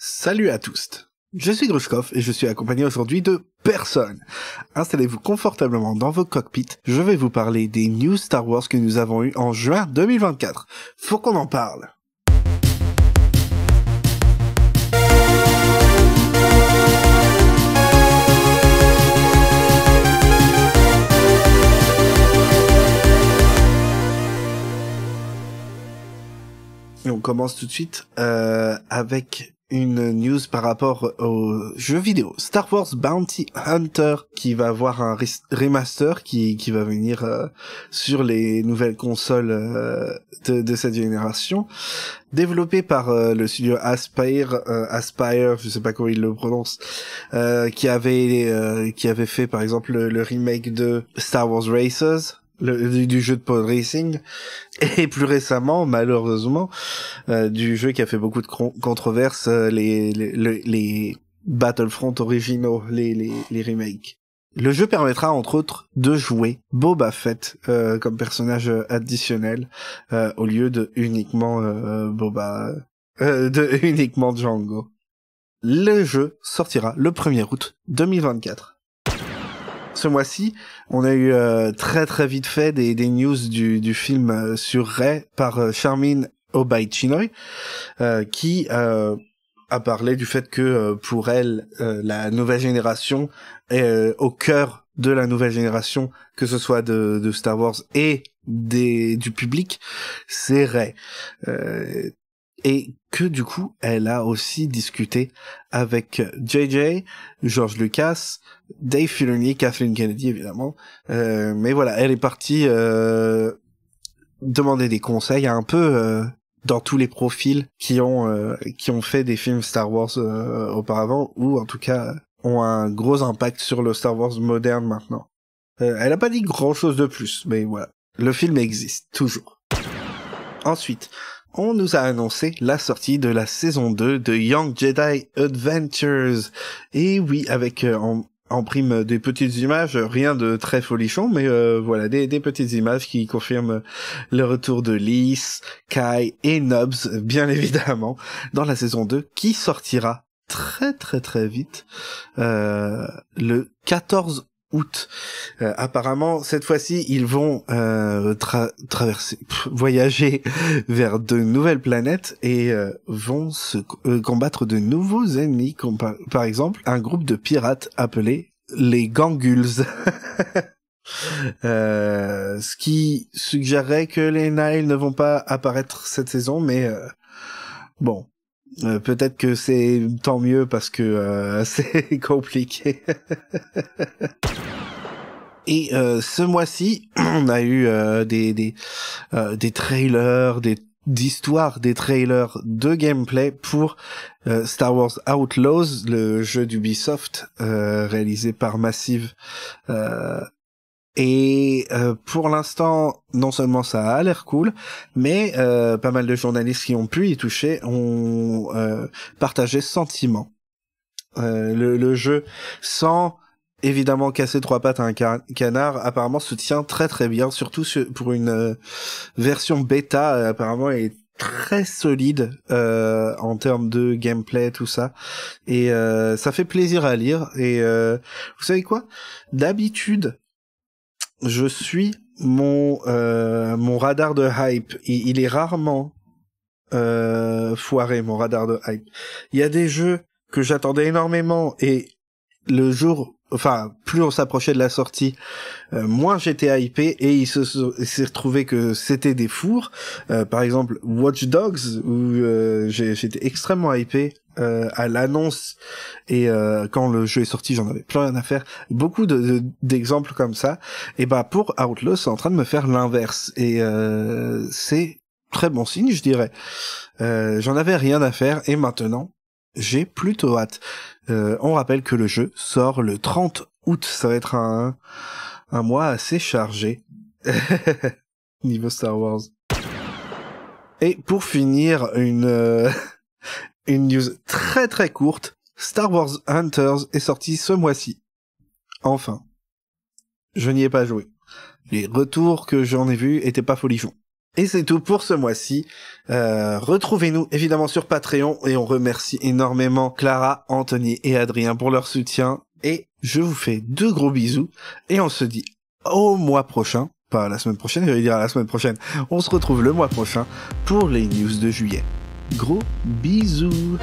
Salut à tous, je suis Grushkov et je suis accompagné aujourd'hui de personne. Installez-vous confortablement dans vos cockpits, je vais vous parler des news Star Wars que nous avons eues en juin 2024. Faut qu'on en parle. Et on commence tout de suite avec une news par rapport au jeu vidéo Star Wars Bounty Hunter qui va avoir un remaster qui va venir sur les nouvelles consoles de cette génération, développé par le studio Aspyr, je sais pas comment il le prononce, qui avait fait par exemple le remake de Star Wars Racers, du jeu de pod racing, et plus récemment, malheureusement, du jeu qui a fait beaucoup de controverses, les Battlefront originaux, les remakes. Le jeu permettra entre autres de jouer Boba Fett comme personnage additionnel au lieu de uniquement uniquement Django. Le jeu sortira le 1er août 2024. Ce mois-ci, on a eu très très vite fait des news du film sur Rey par Charmin Obaid-Chinoy, qui a parlé du fait que pour elle, la nouvelle génération est au cœur de la nouvelle génération, que ce soit de Star Wars et du public, c'est Rey. Et que du coup, elle a aussi discuté avec JJ, George Lucas, Dave Filoni, Kathleen Kennedy évidemment. Mais voilà, elle est partie demander des conseils un peu dans tous les profils qui ont fait des films Star Wars auparavant, ou en tout cas ont un gros impact sur le Star Wars moderne maintenant. Elle a pas dit grand chose de plus, mais voilà. Le film existe, toujours. Ensuite, on nous a annoncé la sortie de la saison 2 de Young Jedi Adventures. Et oui, avec en prime des petites images, rien de très folichon, mais voilà, des petites images qui confirment le retour de Lys, Kai et Nobs, bien évidemment, dans la saison 2, qui sortira très très très vite, le 14 août. Apparemment, cette fois-ci, ils vont voyager vers de nouvelles planètes et vont se combattre de nouveaux ennemis, comme par exemple un groupe de pirates appelés les Ganguls. Ce qui suggérerait que les Nihil ne vont pas apparaître cette saison, mais bon. Peut-être que c'est tant mieux parce que c'est compliqué. Et ce mois-ci, on a eu des trailers, d'histoires, des trailers de gameplay pour Star Wars Outlaws, le jeu d'Ubisoft réalisé par Massive. Et pour l'instant, non seulement ça a l'air cool, mais pas mal de journalistes qui ont pu y toucher ont partagé ce sentiment. Le jeu, sans évidemment casser trois pattes à un canard, apparemment se tient très très bien, surtout pour une version bêta, apparemment est très solide en termes de gameplay, tout ça, et ça fait plaisir à lire. Et vous savez quoi, d'habitude je suis mon radar de hype, il est rarement foiré, mon radar de hype. Il y a des jeux que j'attendais énormément et le jour, enfin plus on s'approchait de la sortie, moins j'étais hypé, et il s'est retrouvé que c'était des fours. Par exemple Watch Dogs, où j'étais extrêmement hypé à l'annonce, et quand le jeu est sorti j'en avais plus rien à faire. Beaucoup d'exemples comme ça. Et bah pour Outlaws c'est en train de me faire l'inverse, et c'est très bon signe, je dirais. J'en avais rien à faire et maintenant j'ai plutôt hâte. On rappelle que le jeu sort le 30 août, ça va être un mois assez chargé niveau Star Wars. Et pour finir, une news très très courte, Star Wars Hunters est sorti ce mois-ci. Enfin, je n'y ai pas joué. Les retours que j'en ai vus étaient pas folichons. Et c'est tout pour ce mois-ci. Retrouvez-nous évidemment sur Patreon et on remercie énormément Clara, Anthony et Adrien pour leur soutien. Et je vous fais de gros bisous et on se dit au mois prochain. Pas la semaine prochaine, j'allais dire la semaine prochaine. On se retrouve le mois prochain pour les news de juillet. Gros bisous.